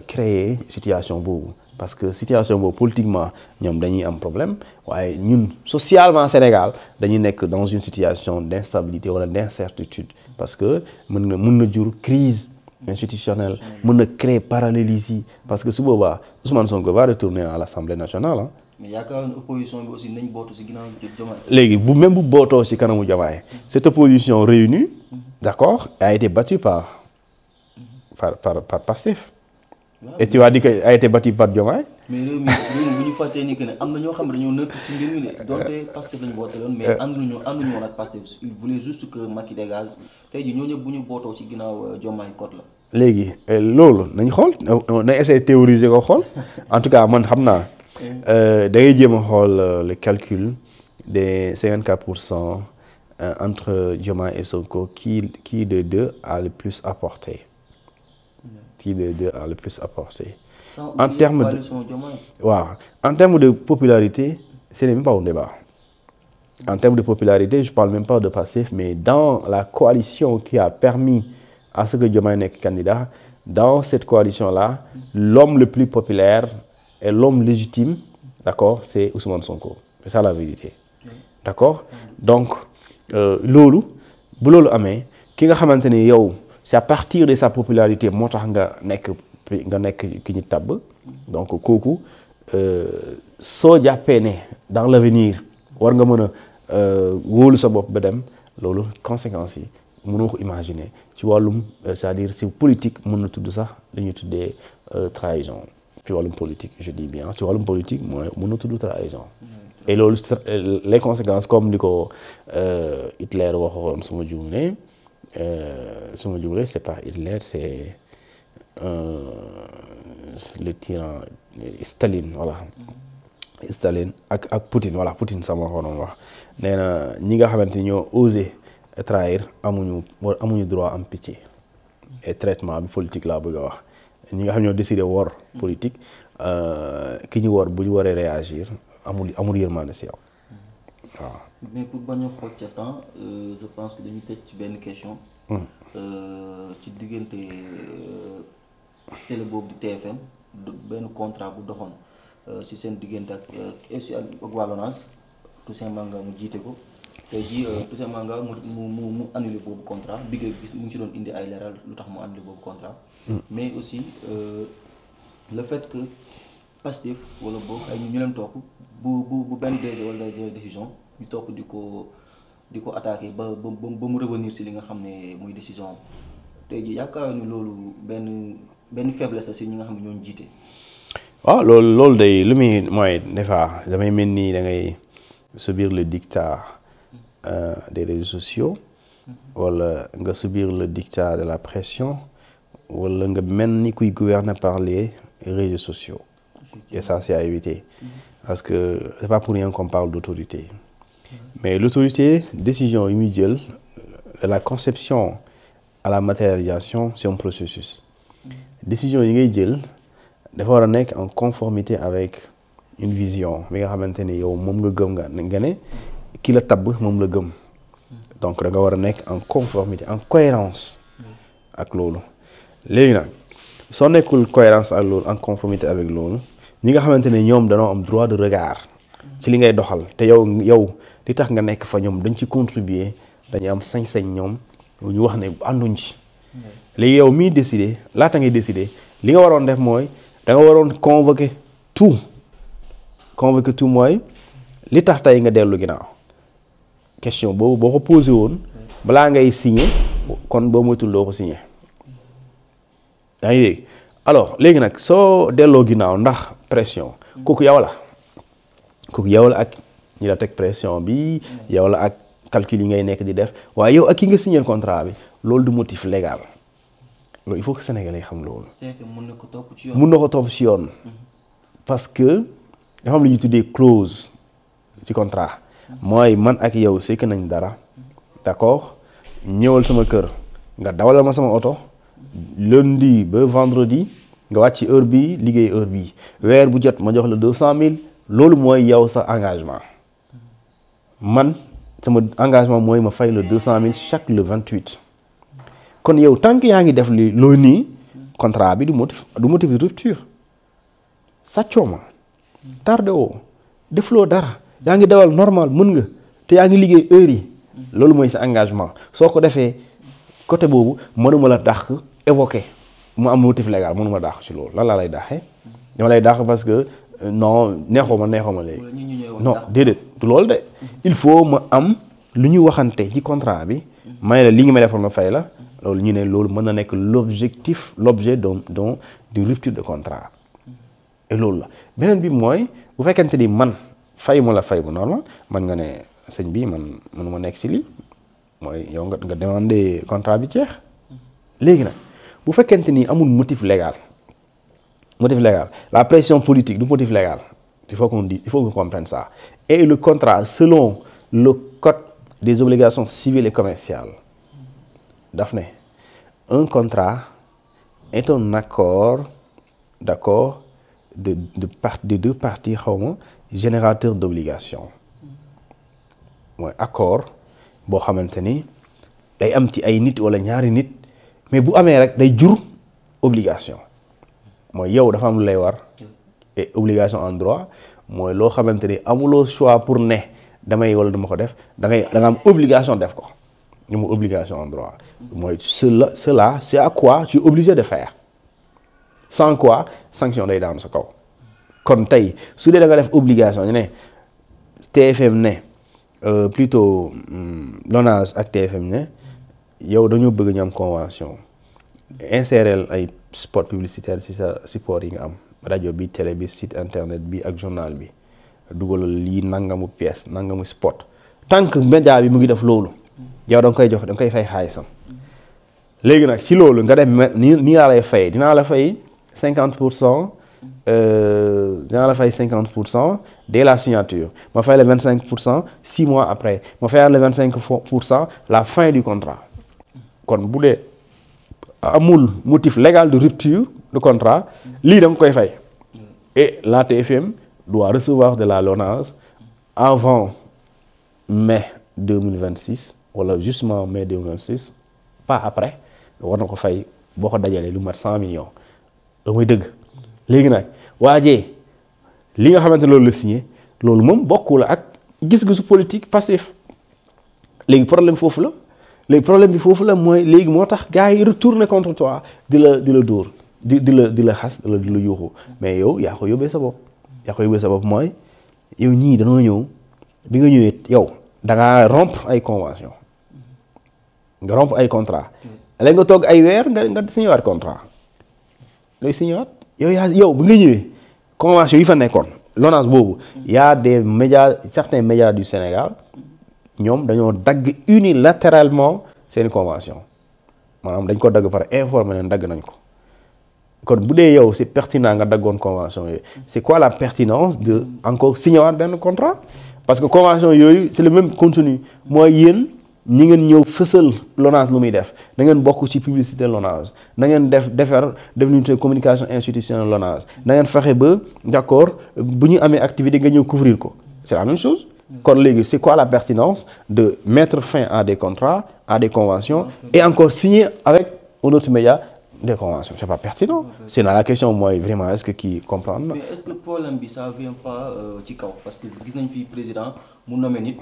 créer situation boobu parce que situation boobu politiquement ñoom dañuy am problème waaye ñun socialement Sénégal dañuy nekk dans une situation d'instabilité wala d'incertitude parce que mën na jur crise institutionnelle mën na créer parallélisme parce que su boobaa Ousmane Sonko va retourner à l'Assemblée nationale mais yaakaar naa opposition bi aussi nañ bootu ci ginnaaw Diomaye. léegi même bu bootoo ci kanamu Diomaye cette opposition réunie d'accord a été battue par Pastef. et tu as dit que a été battue par Diomaye. mais réew mi bu ñu fàttee ni que ne am na ñoo xam ne dañoo nëkk ci mbir mi de donte Pastef lañu boote woon mais ànduñu woon ak Pastef il voulait juste que Macky dégage tey jii ñoo ñëpp bu ñu bootoo ci ginnaaw Diomaye code la. léegi loolu nañ xool nañ essayer théoriser ko xool en tout cas man xam naa. da ngay jéem a xool le calcul des 54% entre Diomaye et Sonko qui des deux a le plus apporté. Qui des deux a le plus apporté. En termes de popularité ce n'est même pas un débat. En termes de popularité je parle même pas de Pastef mais dans la coalition qui a permis à ce que Diomaye nekk candidat dans cette coalition là l'homme le plus populaire et l'homme légitime, d'accord, c'est Ousmane Sonko. C'est ça la vérité. D'accord? Donc, loolu bu loolu amee ki nga xamante ni yow c'est à partir de sa popularité moo tax nga nekk ki ñu tabb donc kooku soo jàppee ne dans l'avenir war nga mën a wóolu sa bopp ba dem loolu conséquences yi mënoo ko imaginer ci wàllum c'est-à-dire ci politique mën na tudd sax li ñuy tuddee trahison. ci wàllum politique je dis bien ci wàllum politique mooy mën na tudd trahison et loolu les conséquences comme li ko Hitler waxoon su ma juumlee c'est pas Hitler c'est le tyran Staline voilà Staline ak Poutine voilà Poutine sama waxoon wax nee na ñi nga xamante ni ñoo osé trahir amuñu droit am pitié et traitement bi politique laa bëgg a wax ñi nga xam ñoo décidé wor politique ki ñu wor bu ñu waree réagir amul yërmande ci yow waaw. mais pour bañ a xool ca temps je pense que dañuy tëj ci benn question. ci diggante télé boobu di TFM benn contrat bu doxoon si seen diggante ak aussi ak waa LONASE Toussaint Manga mu jiite ko tey jii Toussaint Manga mu annulé boobu contrat bi nga gis mu ngi ci doon indi ay leeral lu tax mu annulé boobu contrat. mais aussi le fait que Pastef wala boog ay ñu leen topp bu benn DG wala jël décision ñu topp di ko attaqué ba mu revenir si li nga xam ne mooy décision tey jii yaakaar ni loolu benn faiblesse la si ñi nga xam ne ñoo jiite. waaw loolu day lu muy mooy des fois damay mel ni da ngay subir le dictat des réseaux sociaux wala nga subir le dictat de la pression wala nga mel ni kuy gouverner par les réseaux sociaux. Et ça c'est à éviter parce que c'est pas pour rien qu'on parle d'autorité. Mais l'autorité, décision yi muy jël de la conception à la matérialisation c'est un processus. Décision yi ngay jël dafa war a nekk en conformité avec une vision bi nga xamante ni yow moom nga gëm nga ne ki la tabb moom la gëm. Donc da nga war a nekk en conformité en cohérence ak loolu. léegi nag soo nekkul cohérence ak loolu en conformité avec loolu ñi nga xamante ne ñoom danoo am droit de regard ci li ngay doxal te yow li tax nga nekk fa ñoom dañ ci contribuer dañuy am sañ-sañ ñoom ñu wax ne ànduñ ci. léegi yow miy décider laata ngay décider li nga waroon def mooy da nga waroon convoquer tout mooy li tax tey nga dellu ginnaaw question boobu boo ko posé woon balaa ngay signer kon boo moytul doo ko signer. yaa ngi dégg alors léegi nag soo delloo ginnaaw ndax pression kooku yow la ak ñi la teg pression bi yow la ak calcul yi ngay nekk di def waaye yow ak ki nga signé contrat bi loolu du motif légal loolu il faut que Sénégalais xam loolu. mën na ko topp ci yoon. parce que dafa am lu ñuy tuddee clause ci contrat mooy man ak yow c'est que nañ dara d'accord ñëwal sama kër nga dawalal ma sama oto. lundi ba vendredi nga wàcc heure bi liggéey heure bi weer bu jot ma jox la 200 000 loolu mooy yow sa engagement man sama engagement mooy ma fay la 200 000 chaque le 28 kon yow tant que yaa ngi def li loolu nii contrat bi du motif de rupture sàccoo ma tardé woo defloo dara yaa ngi dawal normal mën nga te yaa ngi liggéey heure yi loolu mooy sa engagement soo ko defee côté boobu mënuma la dàq évoqué mu am motif légal mënuma dàq ci loolu lan laa lay dàqee dama lay dàq parce que non neexoo ma léegi non déedéet du loolu de il faut ma am lu ñu waxante ci contrat bi may la li nga may defal ma fay la loolu ñu ne loolu mën na nekk l'objet d'une rupture de contrat et loolu la beneen bi mooy bu fekkente ni man fay ma la fay bu normal man nga ne sëñ bi man mënuma nekk ci lii mooy yow nga demandé contrat bi jeex léegi nag bu fekkente ni amul motif légal la pression politique du motif légal il faut qu'on comprenne ça et le contrat selon le code des obligations civiles et commerciales daf ne un contrat est un accord de deux parties générateur d'obligations mooy accord boo xamante ni day am ci ay nit wala ñaari nit mais bu amee rek day jur obligation mooy yow dafa am lu lay war et obligation en droit mooy loo xamante ni amuloo choix pour ne damay wala dama ko def da nga am obligation def ko ñu mu obligation en droit mooy cela c'est à quoi tu es obligé de faire sans quoi sanction day daanu sa kaw kon tey su dee da nga def obligation ñu ne TFM ne plutôt LONASE ak TFM ne yow dañoo bëgg ñu am convention insérer ay spot publicitaire ci sa support yi nga am rajo bi télé bi site internet bi ak journal bi dugalal lii nangamu pièce nangamu spot tant que média bi mu ngi def loolu yow da nga koy fay xaalisam léegi nag ci loolu nga dem nii laa lay fay dinaa la fay 50% dinaa la fay 50% dès la signature ma fay le 25% 6 mois après ma fayal le 25% la fin du contrat kon bu dee amul motif légal de rupture de contrat lii da nga koy fay et la TFM doit recevoir de la LONASE avant mai 2026 wala justement mai 2026 pas après war na ko fay boo ko dajalee lu mat 100 millions loolu mooy dëgg. léegi nag waajee li nga xamante loolu la signé loolu moom bokkul ak gis-gisu politique passif léegi problème foofu la léegi problème bi foofu la mooy léegi moo tax gars yi retourner contre toi di la dóor di la xas di la yuuxu mais yow yaa ko yóbbee sa bopp. yaa ko yóbbee sa bopp mooy yow ñii danoo ñëw bi nga ñëwee yow da ngaa rompre ay convention nga rompre ay contrat léegi nga toog ay weer nga signé waat contrat looy signé waat yow bi nga ñëwee convention yi fa nekkoon LONASE boobu y a des médias certains médias du Sénégal ñoom dañoo dagg unilatéralement seeni convention maanaam dañ ko dagg par informer leen dagg nañ ko kon bu dee yow c'est pertinent nga daggoon convention yooyu c'est quoi la pertinence de encore signer waat benn contrat parce que convention yooyu c'est le même contenu mooy yéen ñi ngeen ñëw fësal LONASE lu muy def da ngeen bokk ci publicité LONASE na ngeen def unité communication institutionnelle LONASE na ngeen fexe ba d'accord bu ñu amee activité nga ñëw couvrir ko c'est la même chose. kon léegi c'est quoi la pertinence de mettre fin à des contrats à des conventions et encore signer avec un autre média des conventions c'est pas pertinent. C'est là la question mooy vraiment est-ce que kii comprendre. mais est-ce que problème bi ça vient pas ci kaw parce que gis nañ fi président mu nommé nit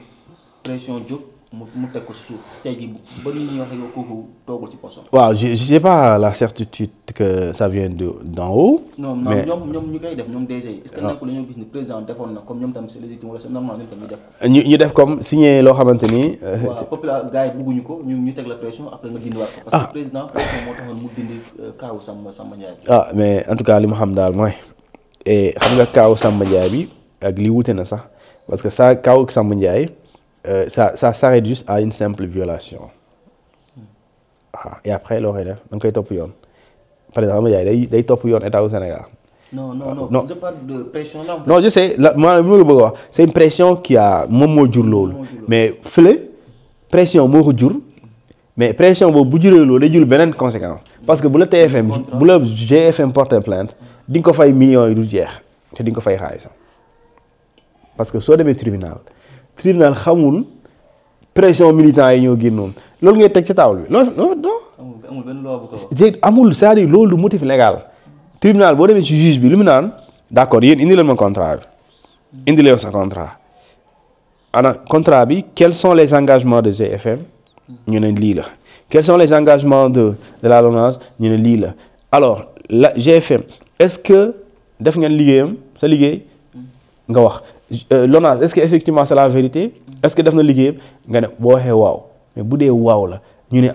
pression jóg mu teg ko ci suuf tey jii ba nit ñi wax yow kooku toogul ci poste. waaw j'ai pas la certitude que ça vient d'en haut. non mais ñoom ñu koy def ñoom DG yi. est-ce que nekkul dañoo gis ni président defoon na comme ñoom tam c'est légitime wala c'est normal ñoom tam ñu def ko. ñu def comme signé loo xamante ni. waaw populaire gars yi bëgguñu ko ñu teg la pression après nga dindiwaat ko. parce que président pression moo taxoon mu dindi kaawu Samba Ndiaye. mais en tout cas li ma xam daal mooy xam nga kaawu Samba Ndiaye bi ak li wute na sax parce que ça kaawu Samba Ndiaye. Ça s'arrête juste à une simple violation et après loo koy def da nga koy topp yoon par exemple yaay day topp yoon état au Sénégal. non je parle de pression là. non je sais maanaam li ma bëgg a wax c'est une pression qui a moom moo jur loolu mais fële pression moo ko jur mais pression boobu bu juree loolu day jur beneen conséquence parce que bu la TFM bu la GFM porté plainte di nga ko fay millions yi du jeex te di nga ko fay xaalisam parce que soo demee tribunal xamul pression militant yi ñoo génnoon loolu ngay teg ci table bi non amul benn loi bu ko amul c'est-à-dire loolu du motif légal tribunal boo demee ci juge bi lu mu naan d'accord yéen indi leen ma contrat bi indi leen sa contrat ana contrat bi quels sont les engagements de GFM ñu ne lii la quels sont les engagements de la LONASE ñu ne lii la alors la GFM est-ce que def ngeen liggéeyam sa liggéey nga wax LONASE est-ce que effectivement c'est la vérité est-ce que def na liggéeyam nga ne boo waxee waaw mais bu dee waaw la ñu ne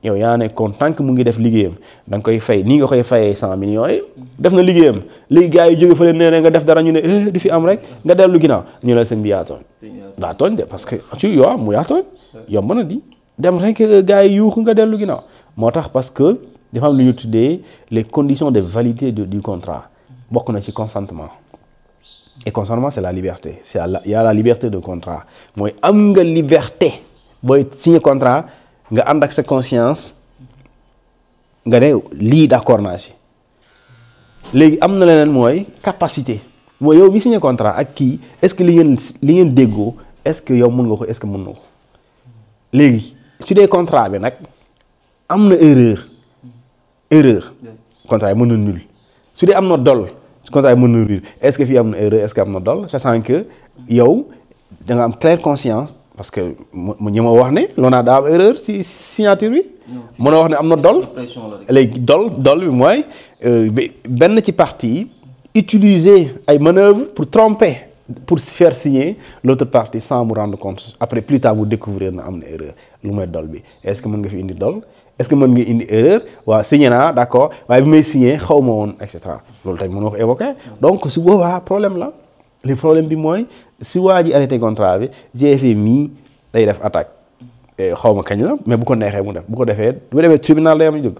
yow yaa ne kon tant que mu ngi def liggéeyam da nga koy fay nii nga koy fayee 100 millions yi def na liggéeyam léegi gars yi jóge fa leen nee nga def dara ñu ne di fi am rek nga dellu ginnaaw ñu ne seen bi yaa tooñ daa tooñ de parce que ci yow mu yaa tooñ yomb na di dem rek gars yi yuuxu nga dellu ginnaaw moo tax parce que dafa am lu ñu tuddee les conditions de validité du contrat bokk na ci consentement. Et consentement c'est la liberté il y a la liberté de contrat mooy am nga liberté booy signer contrat nga ànd ak sa conscience nga ne lii d'accord naa ci léegi am na leneen mooy capacité mooy yow bi signer contrat ak kii est-ce que li ngeen déggoo est-ce que yow mën nga ko est-ce que mën nga ko léegi su dee contrat bi nag am na erreur contrat yi mën na nul su dee am na dol contrat mën na ruir est-ce que fii am na erreur est-ce que am na dol sachant que yow da nga am claire conscience parce que ñi ma wax ne LONASE daa am erreur ci signature bi mën a wax ne am na dol léegi dol bi mooy benn ci partie utiliser ay manœuvres pour tromper pour faire signer l'autre partie sans me rendre compte après plus tard mu découvrir na am na erreur lu mooy dol bi est-ce que mën nga fi indi dol est-ce que mën nga indi erreur waaw signé naa d'accord waaye bi may signé xaw ma woon et cetera loolu tamit mën nga ko évoquer donc su boobaa problème la le problème bi mooy si waa ji arrêté contrat bi GFM mii day def attaque xaw ma kañ la mais bu ko neexee mu def bu ko defee bu demee tribunal day am dëgg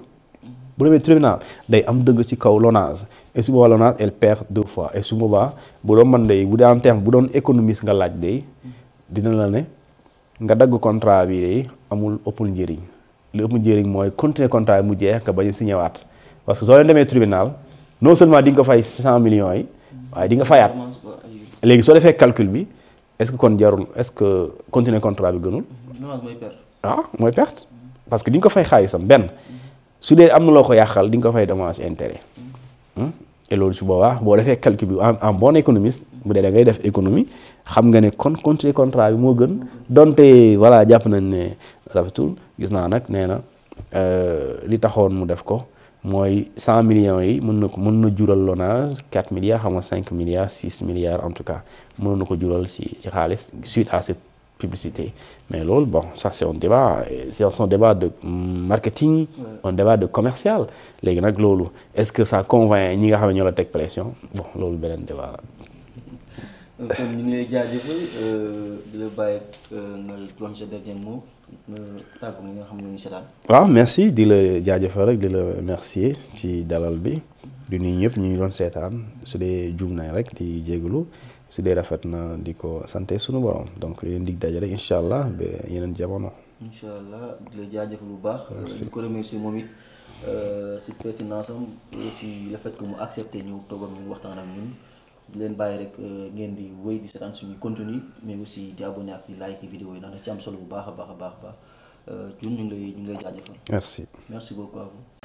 bu demee tribunal day am dëgg ci kaw LONASE et su boobaa LONASE elle perd 2 fois et su boobaa bu doon man day bu dee en terme bu doon économiste nga laaj day dina la ne nga dagg contrat bi day amul ëppul njëriñ li ëpp njëriñ mooy continuer contrat yi mu jeex nga bañ a signé waat parce que soo leen demee tribunal non seulement di nga ko fay 100 millions yi waaye di nga fayaat léegi soo defee calcul bi est-ce que kon jarul est-ce que continuer contrat bi gënul. mooy perte. ah mooy perte parce que di nga ko fay xaalisam benn su dee am na loo ko yàqal di nga ko fay dommage intérêt et loolu su boobaa boo defee calcul bi en bon économiste bu dee da ngay def économie xam nga ne kon continuer contrat bi moo gën donte voilà jàpp nañ ne rafetul gis naa nag nee na li taxoon mu def ko mooy 100 millions yi mën na jural Lonase 4 milliards xam nga 5 milliards 6 milliards en tout cas mën na ko jural ci xaalis suite à cette publicité mais loolu bon ça c'est un débat de marketing un débat de commercial léegi nag loolu est-ce que ça convainc ñi nga xam ne ñoo la teg pression bon loolu beneen débat la. kon ñu ngi lay jaajëfal di la bàyyi nga jox sa dernier mot nga tàggu ñi nga xam ne ñoo ngi seetaan. waaw merci di la jaajëfal rek di la remercier ci dalal bi di nuyu ñëpp ñu doon seetaan su dee juum nañ rek di jégalu. su dee rafet na di ko santé sunu borom donc leen dig dajale incha allah ba yeneen jamono. incha allah di la jaajëfal bu baax. di ko remercier moom it si pertinence am aussi le fait que mu accepté ñu toog ak ñu waxtaan ak ñun di leen bàyyi rek ngeen di wéy di seetaan suñuy contenu mais aussi di abonné ak di like vidéo yi ndax da ci am solo bu baax a baax a baax Thioune ñu ngi lay jaajëfal. merci beaucoup à vous.